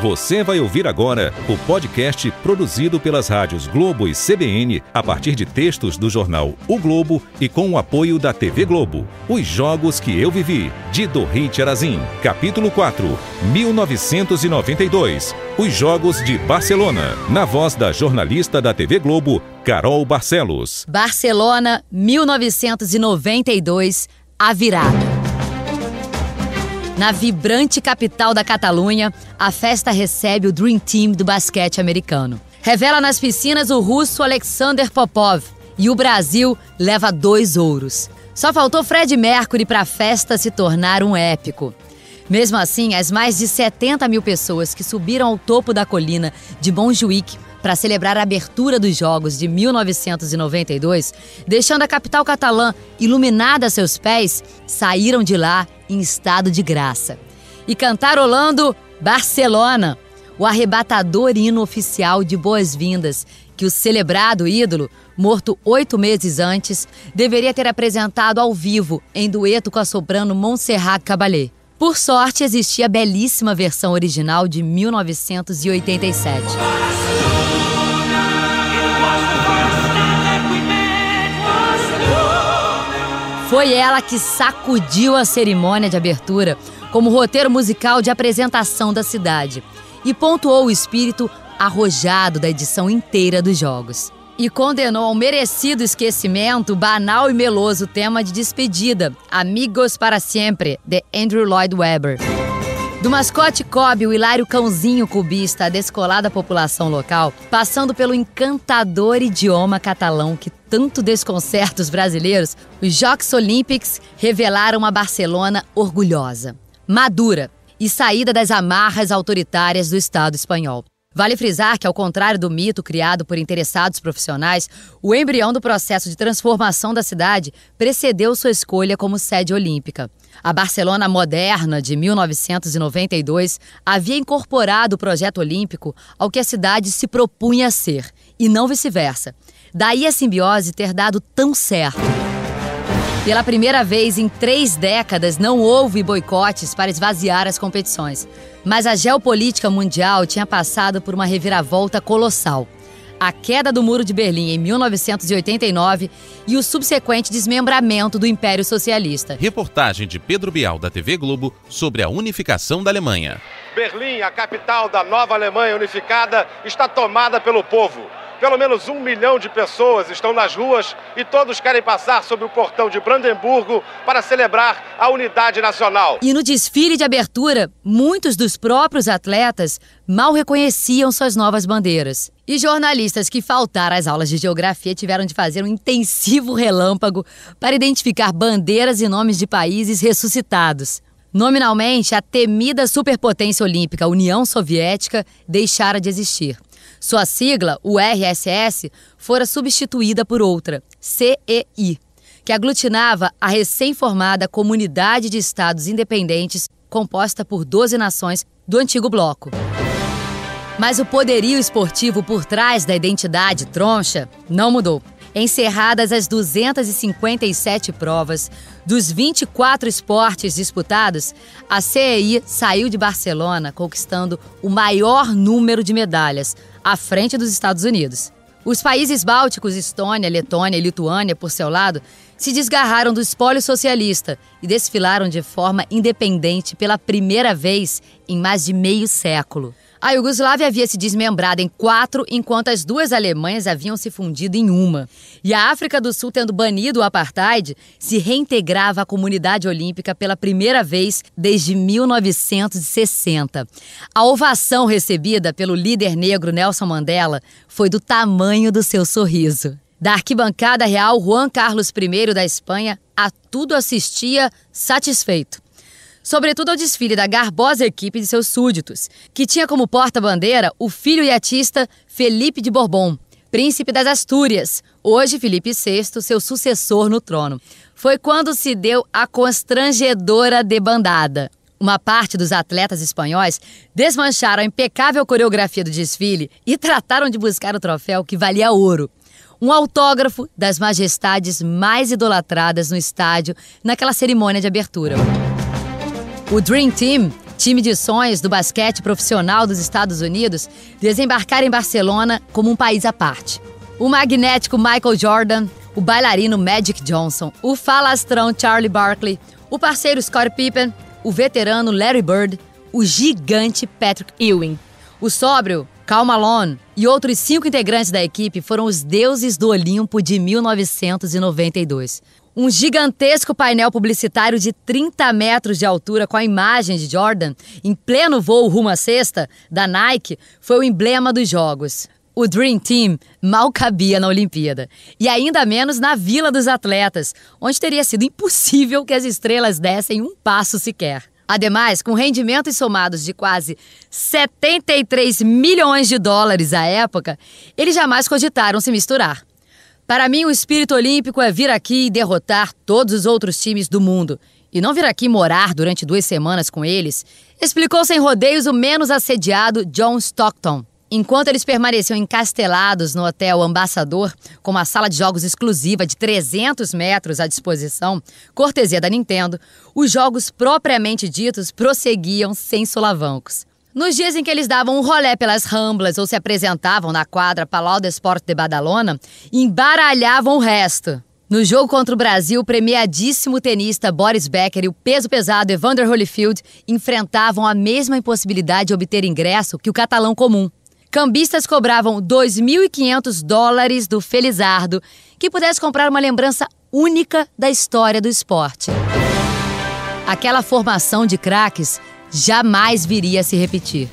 Você vai ouvir agora o podcast produzido pelas rádios Globo e CBN a partir de textos do jornal O Globo e com o apoio da TV Globo. Os Jogos que Eu Vivi, de Dorit Arazin. Capítulo 4, 1992. Os Jogos de Barcelona. Na voz da jornalista da TV Globo, Carol Barcelos. Barcelona, 1992, a virada. Na vibrante capital da Catalunha, a festa recebe o Dream Team do basquete americano. Revela nas piscinas o russo Alexander Popov e o Brasil leva 2 ouros. Só faltou Freddie Mercury para a festa se tornar um épico. Mesmo assim, as mais de 70 mil pessoas que subiram ao topo da colina de Montjuïc para celebrar a abertura dos Jogos de 1992, deixando a capital catalã iluminada a seus pés, saíram de lá em estado de graça. E cantarolando Barcelona, o arrebatador hino oficial de boas-vindas que o celebrado ídolo, morto 8 meses antes, deveria ter apresentado ao vivo em dueto com a soprano Montserrat Caballé. Por sorte, existia a belíssima versão original de 1987. Foi ela que sacudiu a cerimônia de abertura como roteiro musical de apresentação da cidade e pontuou o espírito arrojado da edição inteira dos Jogos. E condenou ao merecido esquecimento o banal e meloso tema de despedida, Amigos para Sempre, de Andrew Lloyd Webber. Do mascote Kobe, o hilário cãozinho cubista, à descolada população local, passando pelo encantador idioma catalão que tanto desconcerta os brasileiros, os Jogos Olímpicos revelaram uma Barcelona orgulhosa, madura e saída das amarras autoritárias do Estado espanhol. Vale frisar que, ao contrário do mito criado por interessados profissionais, o embrião do processo de transformação da cidade precedeu sua escolha como sede olímpica. A Barcelona moderna de 1992 havia incorporado o projeto olímpico ao que a cidade se propunha a ser, e não vice-versa. Daí a simbiose ter dado tão certo. Pela primeira vez em 3 décadas, não houve boicotes para esvaziar as competições. Mas a geopolítica mundial tinha passado por uma reviravolta colossal. A queda do Muro de Berlim em 1989 e o subsequente desmembramento do Império Socialista. Reportagem de Pedro Bial, da TV Globo, sobre a unificação da Alemanha. Berlim, a capital da nova Alemanha unificada, está tomada pelo povo. Pelo menos 1 milhão de pessoas estão nas ruas e todos querem passar sobre o portão de Brandemburgo para celebrar a unidade nacional. E no desfile de abertura, muitos dos próprios atletas mal reconheciam suas novas bandeiras. E jornalistas que faltaram às aulas de geografia tiveram de fazer um intensivo relâmpago para identificar bandeiras e nomes de países ressuscitados. Nominalmente, a temida superpotência olímpica União Soviética deixara de existir. Sua sigla, o RSS, fora substituída por outra, CEI, que aglutinava a recém-formada Comunidade de Estados Independentes, composta por 12 nações do antigo bloco. Mas o poderio esportivo por trás da identidade troncha não mudou. Encerradas as 257 provas, dos 24 esportes disputados, a CEI saiu de Barcelona conquistando o maior número de medalhas, à frente dos Estados Unidos. Os países bálticos, Estônia, Letônia e Lituânia, por seu lado, se desgarraram do espólio socialista e desfilaram de forma independente pela primeira vez em mais de meio século. A Iugoslávia havia se desmembrado em 4, enquanto as 2 Alemanhas haviam se fundido em uma. E a África do Sul, tendo banido o apartheid, se reintegrava à comunidade olímpica pela primeira vez desde 1960. A ovação recebida pelo líder negro Nelson Mandela foi do tamanho do seu sorriso. Da arquibancada real, Juan Carlos I da Espanha a tudo assistia satisfeito. Sobretudo ao desfile da garbosa equipe de seus súditos, que tinha como porta-bandeira o filho iatista Felipe de Borbón, príncipe das Astúrias, hoje Felipe VI, seu sucessor no trono. Foi quando se deu a constrangedora debandada. Uma parte dos atletas espanhóis desmancharam a impecável coreografia do desfile e trataram de buscar o troféu que valia ouro. Um autógrafo das majestades mais idolatradas no estádio naquela cerimônia de abertura. O Dream Team time de sonhos do basquete profissional dos Estados Unidos, desembarcaram em Barcelona como um país à parte. O magnético Michael Jordan, o bailarino Magic Johnson, o falastrão Charlie Barkley, o parceiro Scottie Pippen, o veterano Larry Bird, o gigante Patrick Ewing. O sóbrio Karl Malone e outros 5 integrantes da equipe foram os deuses do Olimpo de 1992. Um gigantesco painel publicitário de 30 metros de altura com a imagem de Jordan, em pleno voo rumo à cesta, da Nike, foi o emblema dos Jogos. O Dream Team mal cabia na Olimpíada, e ainda menos na Vila dos Atletas, onde teria sido impossível que as estrelas dessem um passo sequer. Ademais, com rendimentos somados de quase 73 milhões de dólares à época, eles jamais cogitaram se misturar. Para mim, o espírito olímpico é vir aqui e derrotar todos os outros times do mundo, e não vir aqui morar durante 2 semanas com eles, explicou sem rodeios o menos assediado John Stockton. Enquanto eles permaneciam encastelados no Hotel Ambassador, com uma sala de jogos exclusiva de 300 metros à disposição, cortesia da Nintendo, os jogos propriamente ditos prosseguiam sem solavancos. Nos dias em que eles davam um rolê pelas Ramblas ou se apresentavam na quadra Palau de Sport de Badalona, embaralhavam o resto. No jogo contra o Brasil, o premiadíssimo tenista Boris Becker e o peso pesado Evander Holyfield enfrentavam a mesma impossibilidade de obter ingresso que o catalão comum. Cambistas cobravam $2.500 do felizardo que pudesse comprar uma lembrança única da história do esporte. Aquela formação de craques jamais viria a se repetir.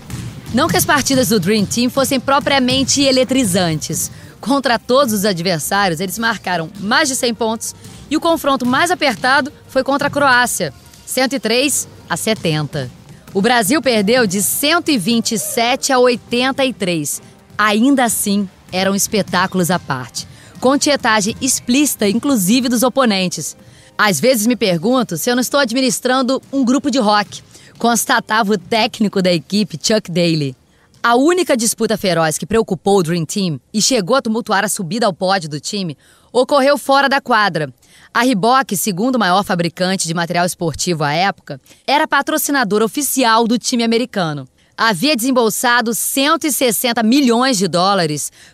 Não que as partidas do Dream Team fossem propriamente eletrizantes. Contra todos os adversários, eles marcaram mais de 100 pontos e o confronto mais apertado foi contra a Croácia, 103-70. O Brasil perdeu de 127-83. Ainda assim, eram espetáculos à parte, com tietagem explícita, inclusive dos oponentes. Às vezes me pergunto se eu não estou administrando um grupo de rock, constatava o técnico da equipe, Chuck Daly. A única disputa feroz que preocupou o Dream Team e chegou a tumultuar a subida ao pódio do time ocorreu fora da quadra. A Reebok, segundo maior fabricante de material esportivo à época, era patrocinadora oficial do time americano. Havia desembolsado $160 milhões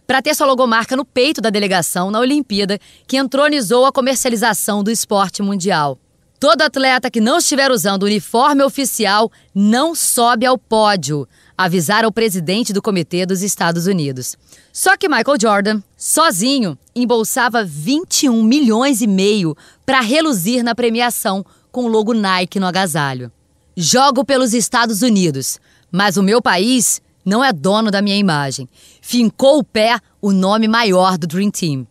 para ter sua logomarca no peito da delegação na Olimpíada, que entronizou a comercialização do esporte mundial. Todo atleta que não estiver usando o uniforme oficial não sobe ao pódio, avisaram o presidente do Comitê dos Estados Unidos. Só que Michael Jordan, sozinho, embolsava $21,5 milhões para reluzir na premiação com o logo Nike no agasalho. Jogo pelos Estados Unidos, mas o meu país não é dono da minha imagem. Fincou o pé o nome maior do Dream Team.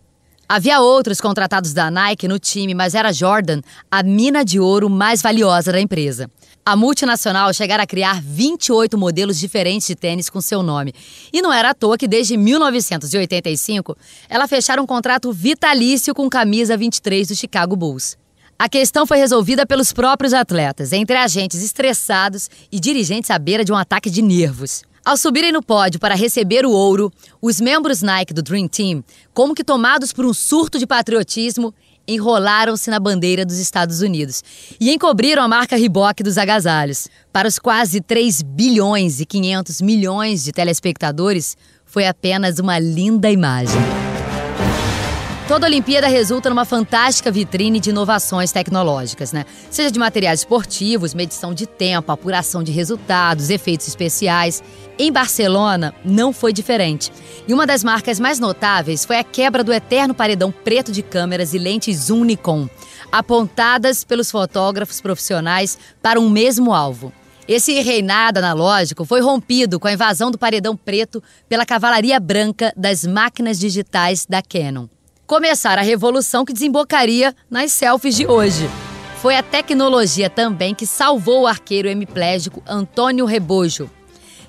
Havia outros contratados da Nike no time, mas era Jordan a mina de ouro mais valiosa da empresa. A multinacional chegara a criar 28 modelos diferentes de tênis com seu nome. E não era à toa que desde 1985 ela fechara um contrato vitalício com camisa 23 do Chicago Bulls. A questão foi resolvida pelos próprios atletas, entre agentes estressados e dirigentes à beira de um ataque de nervos. Ao subirem no pódio para receber o ouro, os membros Nike do Dream Team, como que tomados por um surto de patriotismo, enrolaram-se na bandeira dos Estados Unidos e encobriram a marca Reebok dos agasalhos. Para os quase 3,5 bilhões de telespectadores, foi apenas uma linda imagem. Toda Olimpíada resulta numa fantástica vitrine de inovações tecnológicas, né? Seja de materiais esportivos, medição de tempo, apuração de resultados, efeitos especiais. Em Barcelona, não foi diferente. E uma das marcas mais notáveis foi a quebra do eterno paredão preto de câmeras e lentes zoom Nikon, apontadas pelos fotógrafos profissionais para um mesmo alvo. Esse reinado analógico foi rompido com a invasão do paredão preto pela cavalaria branca das máquinas digitais da Canon. Começar a revolução que desembocaria nas selfies de hoje. Foi a tecnologia também que salvou o arqueiro hemiplégico Antônio Rebojo,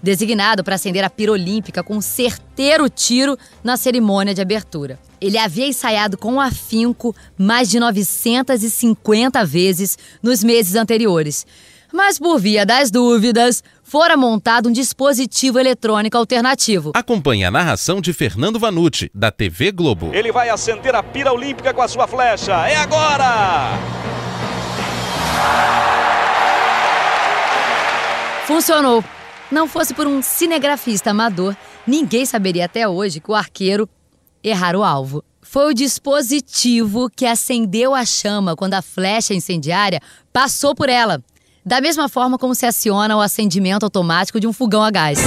designado para acender a pira olímpica com um certeiro tiro na cerimônia de abertura. Ele havia ensaiado com afinco mais de 950 vezes nos meses anteriores. Mas por via das dúvidas, fora montado um dispositivo eletrônico alternativo. Acompanhe a narração de Fernando Vanucci, da TV Globo. Ele vai acender a pira olímpica com a sua flecha. É agora! Funcionou. Não fosse por um cinegrafista amador, ninguém saberia até hoje que o arqueiro errara o alvo. Foi o dispositivo que acendeu a chama quando a flecha incendiária passou por ela. Da mesma forma como se aciona o acendimento automático de um fogão a gás.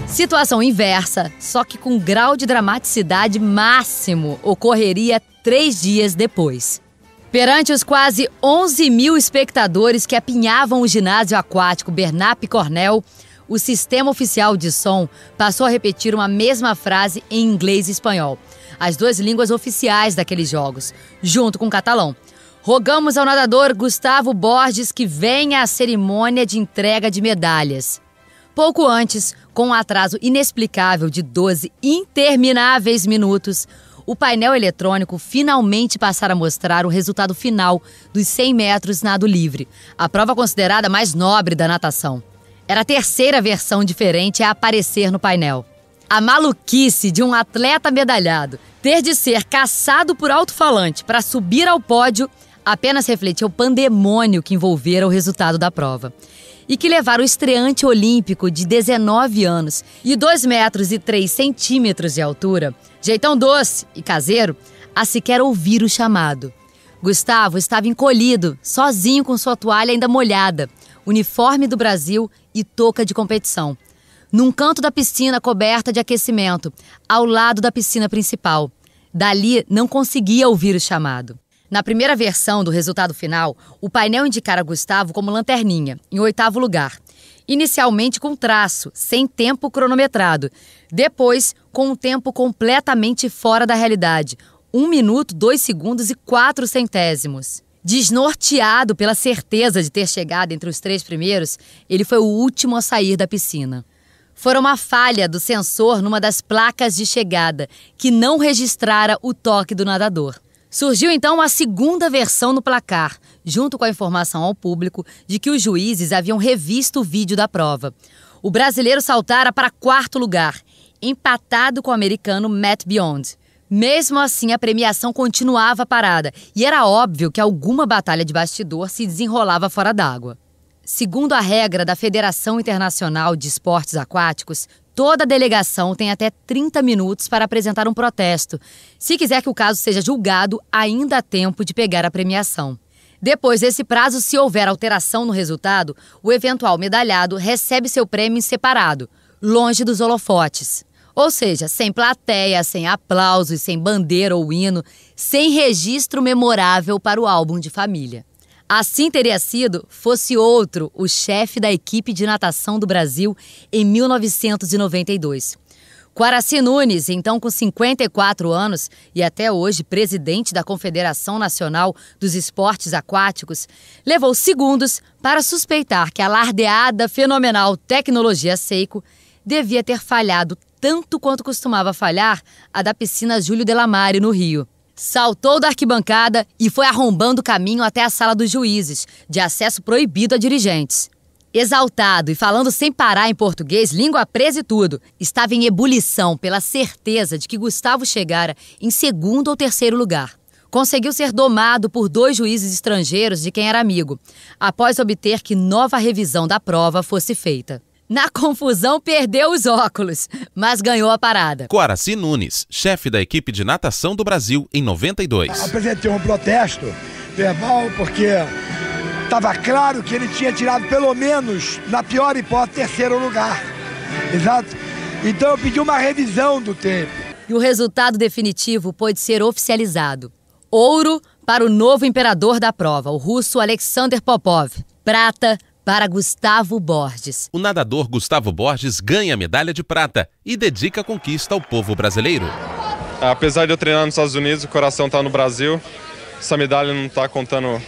Situação inversa, só que com grau de dramaticidade máximo, ocorreria 3 dias depois. Perante os quase 11 mil espectadores que apinhavam o ginásio aquático Bernat Picornell, o sistema oficial de som passou a repetir uma mesma frase em inglês e espanhol, as 2 línguas oficiais daqueles jogos, junto com o catalão. Rogamos ao nadador Gustavo Borges que venha à cerimônia de entrega de medalhas. Pouco antes, com um atraso inexplicável de 12 intermináveis minutos, o painel eletrônico finalmente passara a mostrar o resultado final dos 100 metros nado livre, a prova considerada mais nobre da natação. Era a 3ª versão diferente a aparecer no painel. A maluquice de um atleta medalhado ter de ser caçado por alto-falante para subir ao pódio apenas refletia o pandemônio que envolvera o resultado da prova. E que levara o estreante olímpico de 19 anos e 2 metros e 3 centímetros de altura, jeitão doce e caseiro, a sequer ouvir o chamado. Gustavo estava encolhido, sozinho com sua toalha ainda molhada, uniforme do Brasil e touca de competição, num canto da piscina coberta de aquecimento, ao lado da piscina principal. Dali não conseguia ouvir o chamado. Na primeira versão do resultado final, o painel indicara Gustavo como lanterninha, em 8º lugar. Inicialmente com traço, sem tempo cronometrado. Depois, com um tempo completamente fora da realidade. 1 minuto, 2 segundos e 4 centésimos. Desnorteado pela certeza de ter chegado entre os 3 primeiros, ele foi o último a sair da piscina. Fora uma falha do sensor numa das placas de chegada, que não registrara o toque do nadador. Surgiu então a 2ª versão no placar, junto com a informação ao público de que os juízes haviam revisto o vídeo da prova. O brasileiro saltara para 4º lugar, empatado com o americano Matt Beyond. Mesmo assim, a premiação continuava parada e era óbvio que alguma batalha de bastidor se desenrolava fora d'água. Segundo a regra da Federação Internacional de Esportes Aquáticos, toda delegação tem até 30 minutos para apresentar um protesto. Se quiser que o caso seja julgado, ainda há tempo de pegar a premiação. Depois desse prazo, se houver alteração no resultado, o eventual medalhado recebe seu prêmio em separado, longe dos holofotes. Ou seja, sem plateia, sem aplausos, sem bandeira ou hino, sem registro memorável para o álbum de família. Assim teria sido, fosse outro, o chefe da equipe de natação do Brasil em 1992. Quaraci Nunes, então com 54 anos e até hoje presidente da Confederação Nacional dos Esportes Aquáticos, levou segundos para suspeitar que a alardeada fenomenal tecnologia Seiko devia ter falhado tanto quanto costumava falhar a da piscina Júlio Delamare, no Rio. Saltou da arquibancada e foi arrombando o caminho até a sala dos juízes, de acesso proibido a dirigentes. Exaltado e falando sem parar em português, língua presa e tudo, estava em ebulição pela certeza de que Gustavo chegara em 2º ou 3º lugar. Conseguiu ser domado por 2 juízes estrangeiros de quem era amigo, após obter que nova revisão da prova fosse feita. Na confusão, perdeu os óculos, mas ganhou a parada. Quaraci Nunes, chefe da equipe de natação do Brasil em 92. Apresentei um protesto verbal porque estava claro que ele tinha tirado pelo menos, na pior hipótese, 3º lugar. Exato? Então eu pedi uma revisão do tempo. E o resultado definitivo pôde ser oficializado. Ouro para o novo imperador da prova, o russo Alexander Popov. Prata para Gustavo Borges. O nadador Gustavo Borges ganha a medalha de prata e dedica a conquista ao povo brasileiro. Apesar de eu treinar nos Estados Unidos, o coração está no Brasil. Essa medalha não está contando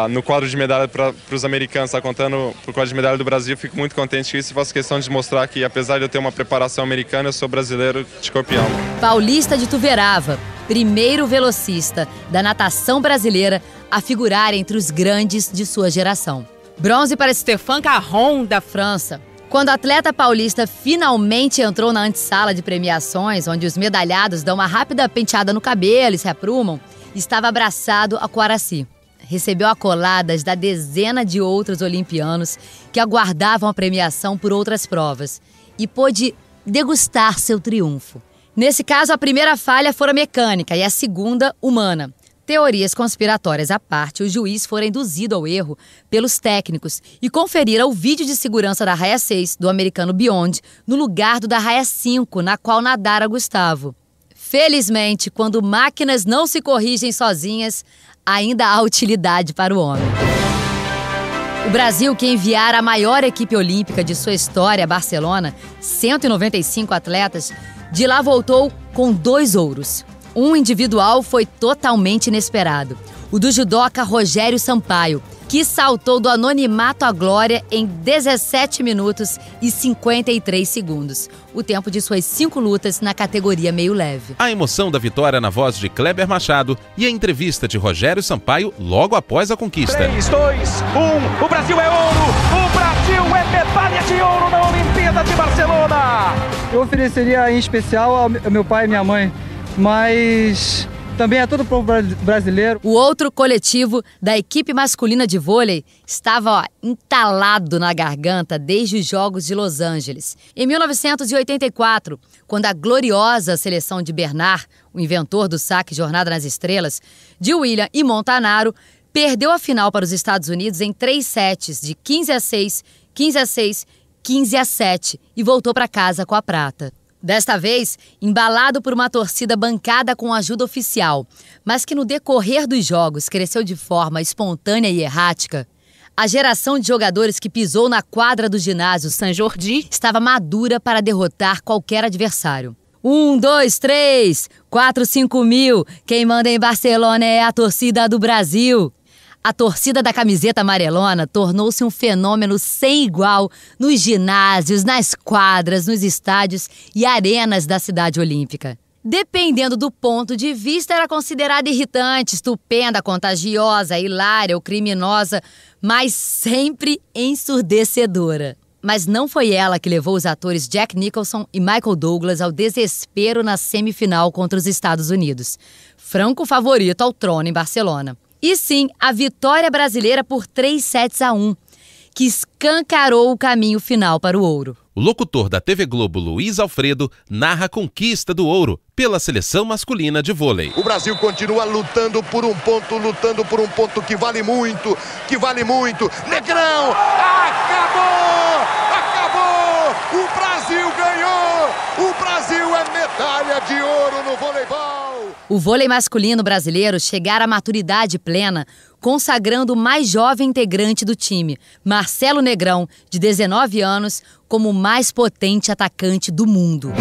no quadro de medalha para os americanos, está contando para o quadro de medalha do Brasil. Fico muito contente com isso e faço questão de mostrar que, apesar de eu ter uma preparação americana, eu sou brasileiro de corpo e alma. Paulista de Tuverava, primeiro velocista da natação brasileira a figurar entre os grandes de sua geração. Bronze para Stéphane Caron, da França. Quando o atleta paulista finalmente entrou na antessala de premiações, onde os medalhados dão uma rápida penteada no cabelo e se aprumam, estava abraçado a Quaraci. recebeu acoladas da dezena de outros olimpianos que aguardavam a premiação por outras provas e pôde degustar seu triunfo. Nesse caso, a primeira falha fora mecânica e a segunda, humana. Teorias conspiratórias à parte, o juiz fora induzido ao erro pelos técnicos e conferira o vídeo de segurança da raia 6 do americano Beyond no lugar do da raia 5, na qual nadara Gustavo. Felizmente, quando máquinas não se corrigem sozinhas, ainda há utilidade para o homem. O Brasil, que enviara a maior equipe olímpica de sua história a Barcelona, 195 atletas, de lá voltou com 2 ouros. Um individual foi totalmente inesperado, o do judoca Rogério Sampaio, que saltou do anonimato à glória em 17 minutos e 53 segundos, o tempo de suas 5 lutas na categoria meio leve. A emoção da vitória na voz de Kleber Machado e a entrevista de Rogério Sampaio logo após a conquista. 3, 2, 1, o Brasil é ouro! O Brasil é medalha de ouro na Olimpíada de Barcelona! Eu ofereceria em especial ao meu pai e minha mãe, mas também a todo o povo brasileiro. O outro coletivo da equipe masculina de vôlei estava entalado na garganta desde os Jogos de Los Angeles. Em 1984, quando a gloriosa seleção de Bernard, o inventor do saque Jornada nas Estrelas, de William e Montanaro, perdeu a final para os Estados Unidos em 3 sets de 15-6, 15-6, 15-7 e voltou para casa com a prata. Desta vez, embalado por uma torcida bancada com ajuda oficial, mas que no decorrer dos jogos cresceu de forma espontânea e errática, a geração de jogadores que pisou na quadra do ginásio Saint-Jordi estava madura para derrotar qualquer adversário. 1, 2, 3, 4, 5 mil, quem manda em Barcelona é a torcida do Brasil. A torcida da camiseta amarelona tornou-se um fenômeno sem igual nos ginásios, nas quadras, nos estádios e arenas da cidade olímpica. Dependendo do ponto de vista, era considerada irritante, estupenda, contagiosa, hilária ou criminosa, mas sempre ensurdecedora. Mas não foi ela que levou os atores Jack Nicholson e Michael Douglas ao desespero na semifinal contra os Estados Unidos, franco favorito ao trono em Barcelona. E sim, a vitória brasileira por 3-1, que escancarou o caminho final para o ouro. O locutor da TV Globo, Luiz Alfredo, narra a conquista do ouro pela seleção masculina de vôlei. O Brasil continua lutando por um ponto que vale muito, Negrão, acabou! O Brasil ganhou! O Brasil é medalha de ouro no voleibol! O vôlei masculino brasileiro chegara à maturidade plena, consagrando o mais jovem integrante do time, Marcelo Negrão, de 19 anos, como o mais potente atacante do mundo.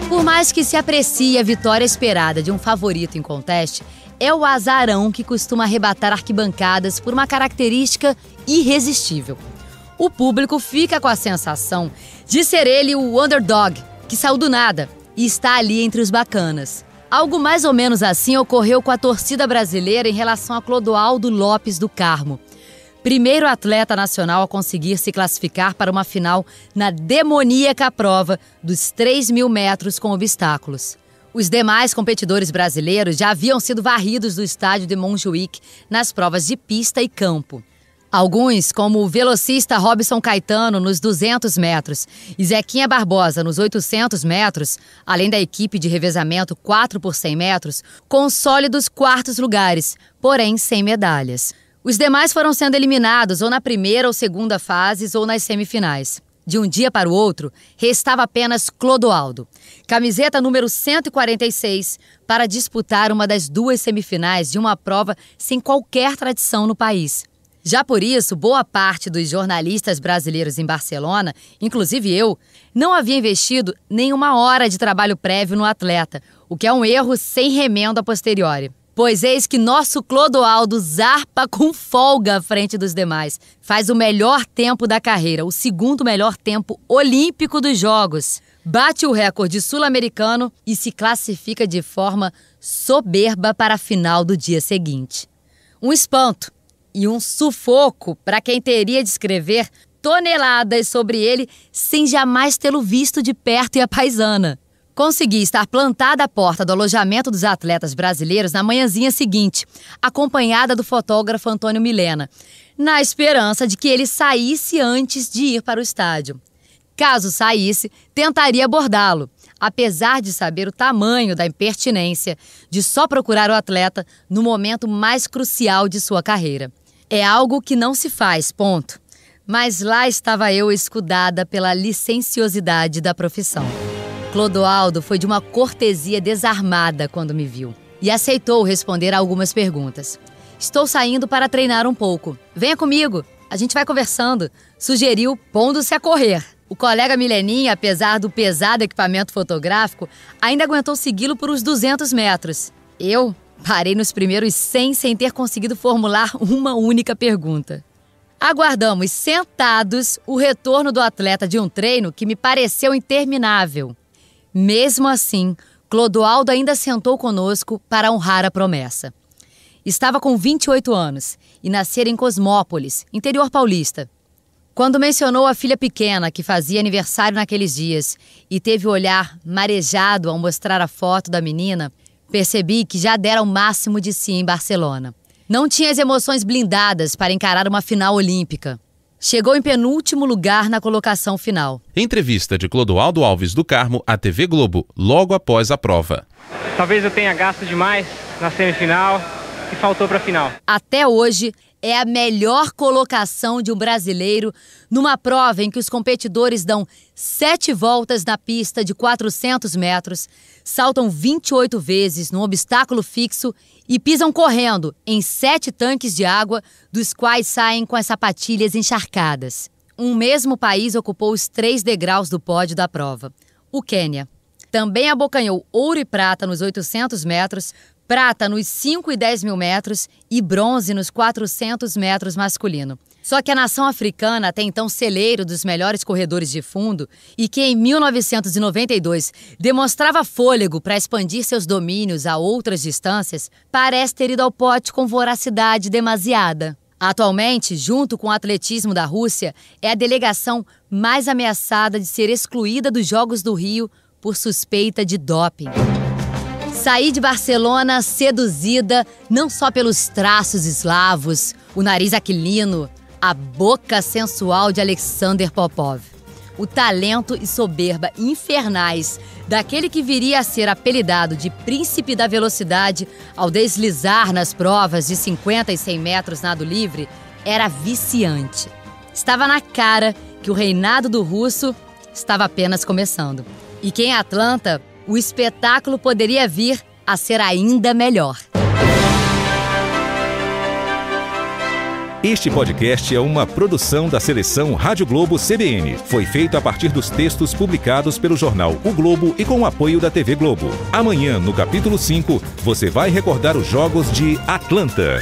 Por mais que se aprecie a vitória esperada de um favorito em conteste, é o azarão que costuma arrebatar arquibancadas por uma característica irresistível. O público fica com a sensação de ser ele o underdog, que saiu do nada e está ali entre os bacanas. Algo mais ou menos assim ocorreu com a torcida brasileira em relação a Clodoaldo Lopes do Carmo, primeiro atleta nacional a conseguir se classificar para uma final na demoníaca prova dos 3.000 metros com obstáculos. Os demais competidores brasileiros já haviam sido varridos do estádio de Montjuic nas provas de pista e campo. Alguns, como o velocista Robson Caetano nos 200 metros e Zequinha Barbosa nos 800 metros, além da equipe de revezamento 4 por 100 metros, com sólidos 4º lugares, porém sem medalhas. Os demais foram sendo eliminados ou na primeira ou segunda fases ou nas semifinais. De um dia para o outro, restava apenas Clodoaldo, camiseta número 146, para disputar uma das 2 semifinais de uma prova sem qualquer tradição no país. Já por isso, boa parte dos jornalistas brasileiros em Barcelona, inclusive eu, não havia investido nenhuma hora de trabalho prévio no atleta, o que é um erro sem remendo a posteriori. Pois eis que nosso Clodoaldo zarpa com folga à frente dos demais. Faz o melhor tempo da carreira, o 2º melhor tempo olímpico dos Jogos. Bate o recorde sul-americano e se classifica de forma soberba para a final do dia seguinte. Um espanto e um sufoco para quem teria de escrever toneladas sobre ele sem jamais tê-lo visto de perto e à paisana. Consegui estar plantada à porta do alojamento dos atletas brasileiros na manhãzinha seguinte, acompanhada do fotógrafo Antônio Milena, na esperança de que ele saísse antes de ir para o estádio. Caso saísse, tentaria abordá-lo, apesar de saber o tamanho da impertinência de só procurar o atleta no momento mais crucial de sua carreira. É algo que não se faz, ponto. Mas lá estava eu escudada pela licenciosidade da profissão. Clodoaldo foi de uma cortesia desarmada quando me viu e aceitou responder a algumas perguntas. Estou saindo para treinar um pouco. Venha comigo, a gente vai conversando, sugeriu, pondo-se a correr. O colega Mileninha, apesar do pesado equipamento fotográfico, ainda aguentou segui-lo por uns 200 metros. Eu parei nos primeiros 100 sem ter conseguido formular uma única pergunta. Aguardamos sentados o retorno do atleta de um treino que me pareceu interminável. Mesmo assim, Clodoaldo ainda sentou conosco para honrar a promessa. Estava com 28 anos e nascera em Cosmópolis, interior paulista. Quando mencionou a filha pequena que fazia aniversário naqueles dias e teve o olhar marejado ao mostrar a foto da menina, percebi que já dera o máximo de si em Barcelona. Não tinha as emoções blindadas para encarar uma final olímpica. Chegou em penúltimo lugar na colocação final. Entrevista de Clodoaldo Alves do Carmo à TV Globo, logo após a prova. Talvez eu tenha gasto demais na semifinal e faltou para a final. Até hoje, é a melhor colocação de um brasileiro numa prova em que os competidores dão 7 voltas na pista de 400 metros, saltam 28 vezes num obstáculo fixo e pisam correndo em 7 tanques de água, dos quais saem com as sapatilhas encharcadas. Um mesmo país ocupou os 3 degraus do pódio da prova. O Quênia também abocanhou ouro e prata nos 800 metros, prata nos 5 e 10 mil metros e bronze nos 400 metros masculino. Só que a nação africana, até então celeiro dos melhores corredores de fundo e que em 1992 demonstrava fôlego para expandir seus domínios a outras distâncias, parece ter ido ao pote com voracidade demasiada. Atualmente, junto com o atletismo da Rússia, é a delegação mais ameaçada de ser excluída dos Jogos do Rio por suspeita de doping. Saí de Barcelona seduzida não só pelos traços eslavos, o nariz aquilino, a boca sensual de Alexander Popov, o talento e soberba infernais daquele que viria a ser apelidado de príncipe da velocidade ao deslizar nas provas de 50 e 100 metros nado livre, era viciante. Estava na cara que o reinado do russo estava apenas começando e que em Atlanta o espetáculo poderia vir a ser ainda melhor. Este podcast é uma produção da seleção Rádio Globo CBN. Foi feito a partir dos textos publicados pelo jornal O Globo e com o apoio da TV Globo. Amanhã, no capítulo 5, você vai recordar os Jogos de Atlanta.